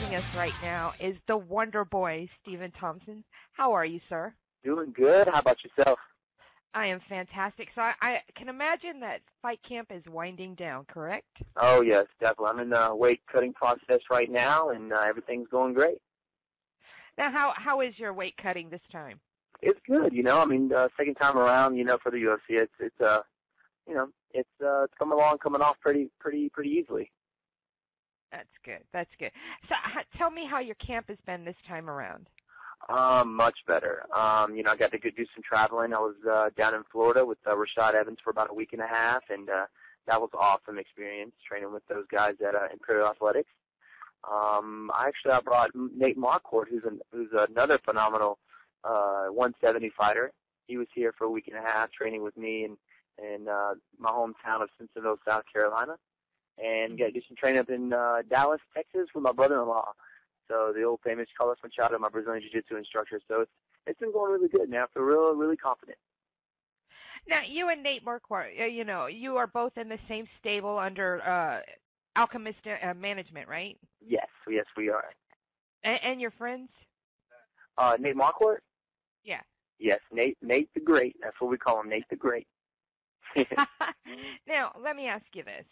joining us right now is the Wonder Boy, Stephen Thompson. How are you, sir? Doing good. How about yourself? I am fantastic. So I can imagine that fight camp is winding down, correct? Oh, yes, definitely. I'm in the weight cutting process right now, and everything's going great. Now, how is your weight cutting this time? It's good, second time around, for the UFC, it's coming off pretty easily. That's good. That's good. So tell me how your camp has been this time around. Much better. I got to do some traveling. I was down in Florida with Rashad Evans for about a week and a half, and that was an awesome experience training with those guys at Imperial Athletics. I brought Nate Marquardt, who's another phenomenal 170 fighter. He was here for a week and a half training with me in my hometown of Cincinnati, South Carolina, and got to do some training up in Dallas, Texas with my brother-in-law. So the old famous Carlos Machado, my Brazilian Jiu-Jitsu instructor. So it's been going really good now. I feel really confident. Now, you and Nate Marquardt, you are both in the same stable under Alchemist management, right? Yes, we are. And your friends? Nate Marquardt? Yeah. Yes, Nate the Great. That's what we call him, Nate the Great. Now, let me ask you this.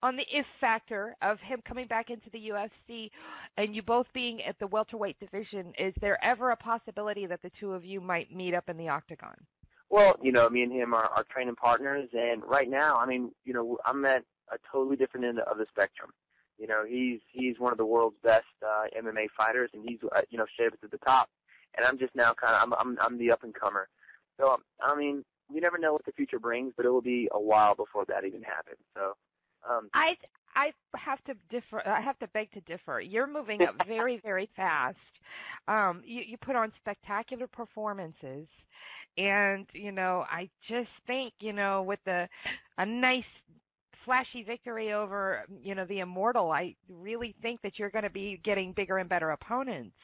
On the if factor of him coming back into the UFC and you both being at the welterweight division, is there ever a possibility that the two of you might meet up in the octagon? Well, me and him are training partners, and right now, I'm at a totally different end of the spectrum. He's one of the world's best MMA fighters, and he's shaved at the top, and I'm just now I'm the up and comer. So you never know what the future brings, but it will be a while before that even happens. So. I have to differ. I have to beg to differ. You're moving up very, very fast. You put on spectacular performances, and I just think with a nice flashy victory over the Immortal, I really think that you're going to be getting bigger and better opponents.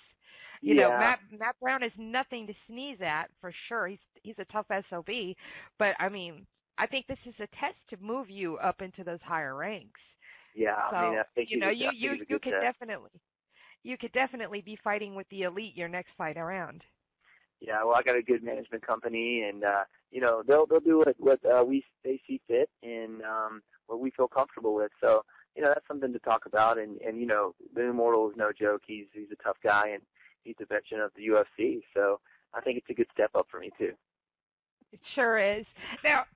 Matt Brown is nothing to sneeze at for sure. He's a tough SOB, but I think this is a test to move you up into those higher ranks. Yeah, so, I think you could definitely be fighting with the elite your next fight around. Yeah, well, I got a good management company, and they'll do what they see fit and what we feel comfortable with. So that's something to talk about. And the Immortal is no joke. He's a tough guy, and he's a veteran of the UFC. So I think it's a good step up for me too. It sure is. Now,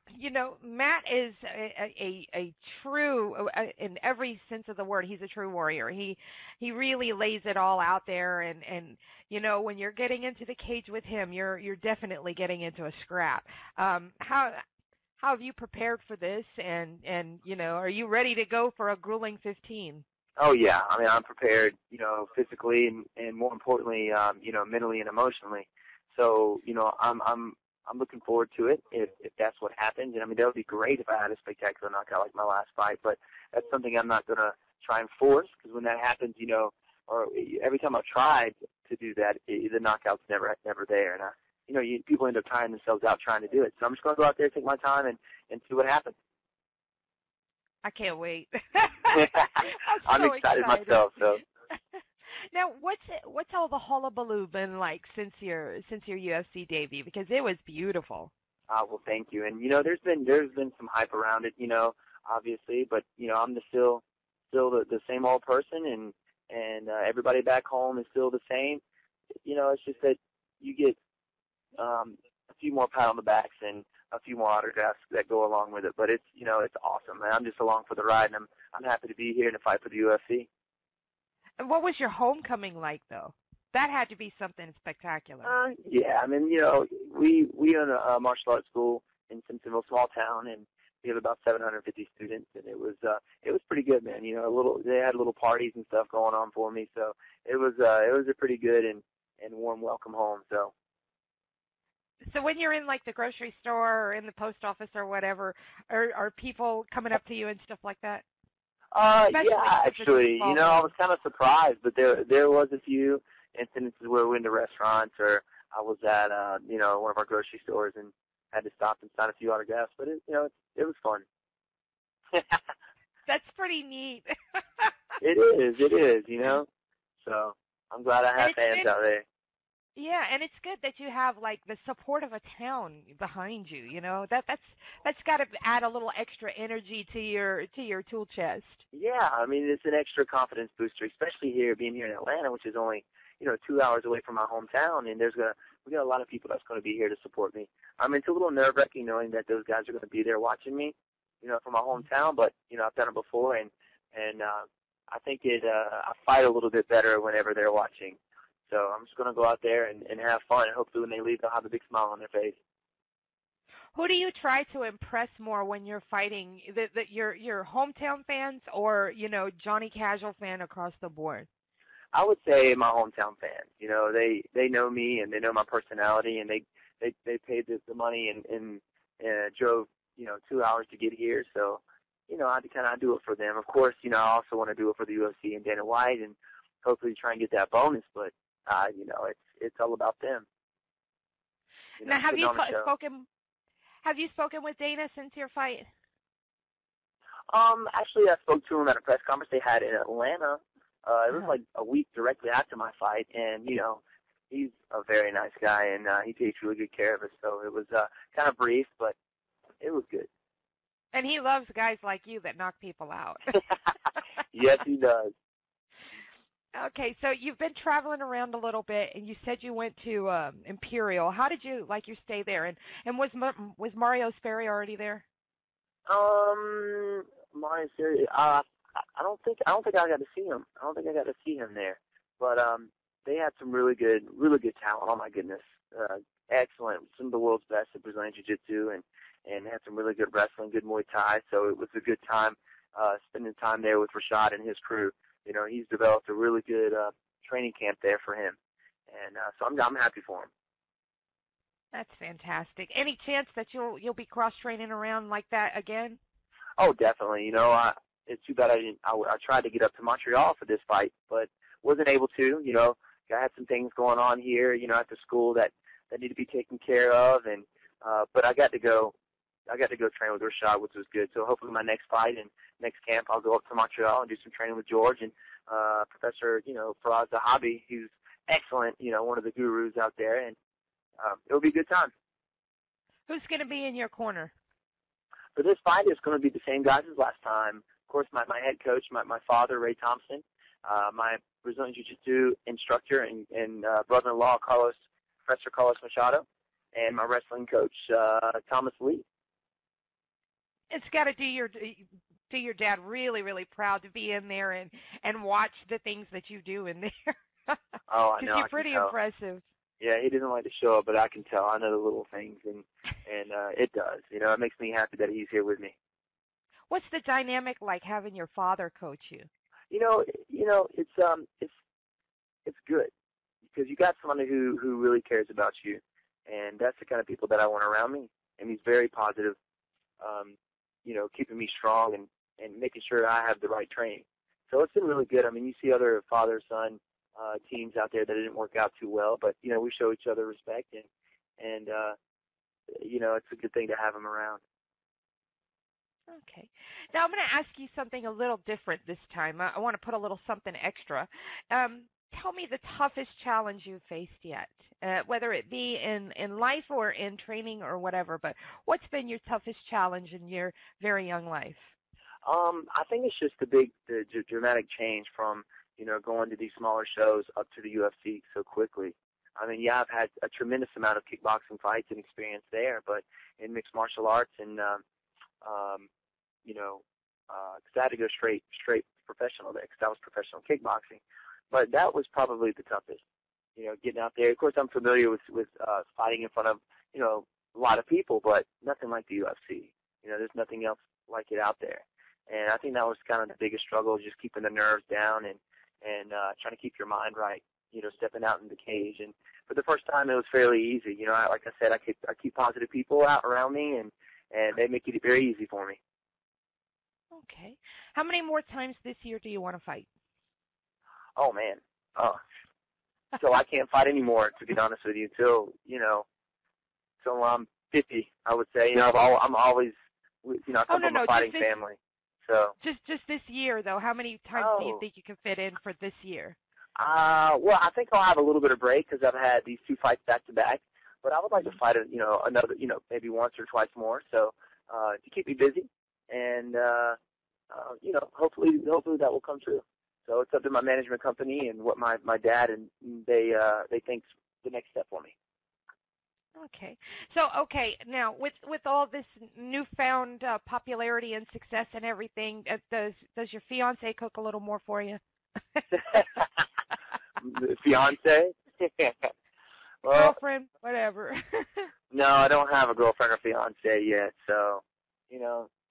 Matt is a true, in every sense of the word, he's a true warrior. He really lays it all out there, and when you're getting into the cage with him, you're definitely getting into a scrap. How have you prepared for this, and are you ready to go for a grueling 15? Oh yeah, I'm prepared, physically and more importantly, mentally and emotionally. So, I'm looking forward to it if that's what happens. And that would be great if I had a spectacular knockout like my last fight, but that's something I'm not going to try and force, because when that happens, or every time I've tried to do that, the knockout's never there. And people end up tiring themselves out trying to do it. So I'm just going to go out there, take my time, and see what happens. I can't wait. I'm excited myself. So. Now, what's all the hullabaloo been like since your UFC debut? Because it was beautiful. Well, thank you. And there's been some hype around it, obviously, but I'm still the same old person, and everybody back home is still the same. It's just that you get a few more pat on the backs and a few more autographs that go along with it. But it's it's awesome, man. I'm just along for the ride, and I'm happy to be here and to fight for the UFC. And what was your homecoming like, though? That had to be something spectacular. Yeah, we own a martial arts school in Simpsonville, small town, and we have about 750 students, and it was pretty good, man. They had little parties and stuff going on for me, so it was a pretty good and warm welcome home. So when you're in like the grocery store or in the post office or whatever, are people coming up to you and stuff like that? Yeah, actually, I was kind of surprised, but there was a few incidences where we went to restaurants, or I was at one of our grocery stores and had to stop and sign a few autographs. But it was fun. That's pretty neat. It is, you know. So I'm glad I have fans out there. Yeah, and it's good that you have like the support of a town behind you. You know that's got to add a little extra energy to your tool chest. Yeah, I mean it's an extra confidence booster, especially being here in Atlanta, which is only 2 hours away from my hometown, and we got a lot of people that's going to be here to support me. I mean, it's a little nerve-wracking knowing that those guys are going to be there watching me, from my hometown, but I've done it before, and I think I fight a little bit better whenever they're watching. So I'm just going to go out there and have fun, and hopefully when they leave, they'll have a big smile on their face. Who do you try to impress more when you're fighting? Your hometown fans or, Johnny Casual fan across the board? I would say my hometown fans. They know me and they know my personality, and they paid the money and drove 2 hours to get here. So I kind of do it for them. Of course, I also want to do it for the UFC and Dana White, and hopefully try and get that bonus. But it's all about them. Now, have you spoken with Dana since your fight? Actually, I spoke to him at a press conference they had in Atlanta. It was like a week directly after my fight, and he's a very nice guy, and he takes really good care of us. So it was kind of brief, but it was good. And he loves guys like you that knock people out. Yes, he does. Okay, so you've been traveling around a little bit, and you said you went to Imperial. How did you like your stay there? And was Mario Sperry already there? Mario Sperry. I don't think I got to see him. I don't think I got to see him there. But they had some really good talent. Oh my goodness, excellent. Some of the world's best at Brazilian Jiu-Jitsu, and had some really good wrestling, good Muay Thai. So it was a good time spending time there with Rashad and his crew. He's developed a really good training camp there for him, and so I'm happy for him. That's fantastic. Any chance that you'll be cross training around like that again? Oh, definitely. It's too bad I tried to get up to Montreal for this fight, but wasn't able to. I had some things going on here, at the school that need to be taken care of, and but I got to go train with Rashad, which was good. So hopefully my next fight and next camp, I'll go up to Montreal and do some training with George and Professor, Faraz Zahabi, who's excellent, one of the gurus out there, and it'll be a good time. Who's going to be in your corner? For this fight, it's going to be the same guys as last time. Of course, my head coach, my father, Ray Thompson, my Brazilian Jiu-Jitsu instructor and brother-in-law, Professor Carlos Machado, and my wrestling coach, Thomas Lee. It's got to do your dad really, really proud to be in there and watch the things that you do in there. Oh, I know. You're pretty impressive. Yeah, he doesn't like to show up, but I can tell. I know the little things, and it does. It makes me happy that he's here with me. What's the dynamic like having your father coach you? It's good because you got someone who really cares about you, and that's the kind of people that I want around me. And he's very positive, keeping me strong and making sure I have the right training. So it's been really good. I mean, you see other father-son teams out there that didn't work out too well, but we show each other respect, and it's a good thing to have him around. Okay. Now I'm going to ask you something a little different this time. I want to put a little something extra. Tell me the toughest challenge you've faced yet, whether it be in life or in training or whatever, but what's been your toughest challenge in your very young life? I think it's just the dramatic change from, going to these smaller shows up to the UFC so quickly. I mean, yeah, I've had a tremendous amount of kickboxing fights and experience there, but in mixed martial arts and, because I had to go straight professional there because that was professional kickboxing. But that was probably the toughest, getting out there. Of course, I'm familiar with fighting in front of, a lot of people, but nothing like the UFC. There's nothing else like it out there. And I think that was kind of the biggest struggle, just keeping the nerves down and trying to keep your mind right, stepping out in the cage. And for the first time, it was fairly easy. Like I said, I keep positive people out around me, and they make it very easy for me. Okay. How many more times this year do you want to fight? Oh, man. So I can't fight anymore, to be honest with you, till I'm 50, I would say. I'm always, I come from a fighting family. So just this year though, how many times do you think you can fit in for this year? Well, I think I'll have a little bit of break because I've had these 2 fights back to back. But I would like to fight, another, maybe once or twice more. So to keep me busy, and hopefully that will come true. So it's up to my management company and what my dad and they think's the next step for me. Okay. So, now with all this newfound popularity and success and everything, does your fiance cook a little more for you? Fiance? Well, girlfriend, whatever. No, I don't have a girlfriend or fiance yet, so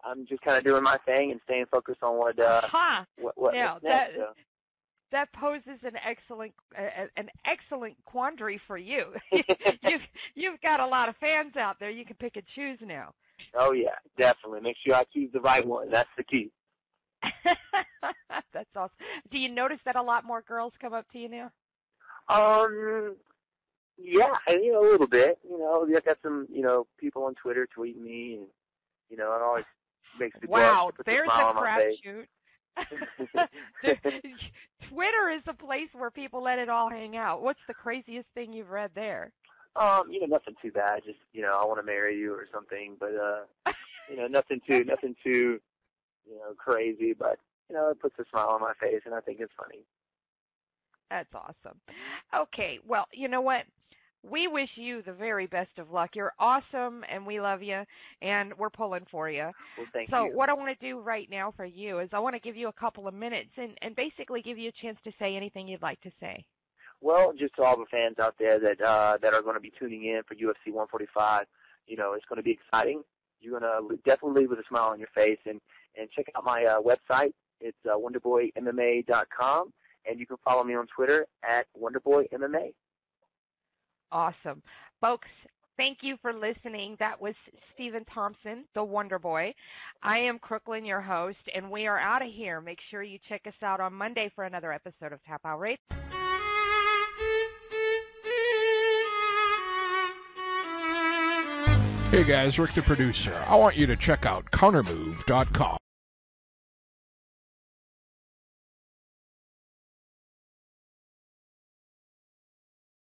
I'm just kind of doing my thing and staying focused on what now, what's next. That poses an excellent quandary for you. You've got a lot of fans out there. You can pick and choose now. Oh yeah, definitely. Make sure I choose the right one. That's the key. That's awesome. Do you notice that a lot more girls come up to you now? Yeah, a little bit. You got some, people on Twitter tweeting me, and it always makes me blush. Put There's a smile a on my face. crapshoot. Twitter is a place where people let it all hang out. What's the craziest thing you've read there? Nothing too bad. Just, I want to marry you or something. But, nothing too, crazy. But, it puts a smile on my face, and I think it's funny. That's awesome. Okay, well, you know what? We wish you the very best of luck. You're awesome, and we love you, and we're pulling for you. Well, thank you. So what I want to do right now for you is I want to give you a couple of minutes and basically give you a chance to say anything you'd like to say. Well, just to all the fans out there that are going to be tuning in for UFC 145, it's going to be exciting. You're going to definitely leave with a smile on your face, and check out my website. It's WonderboyMMA.com, and you can follow me on Twitter at WonderboyMMA. Awesome. Folks, thank you for listening. That was Stephen Thompson, the Wonder Boy. I am Crooklyn, your host, and we are out of here. Make sure you check us out on Monday for another episode of TapouT Radio. Hey guys, Rick the producer. I want you to check out countermove.com.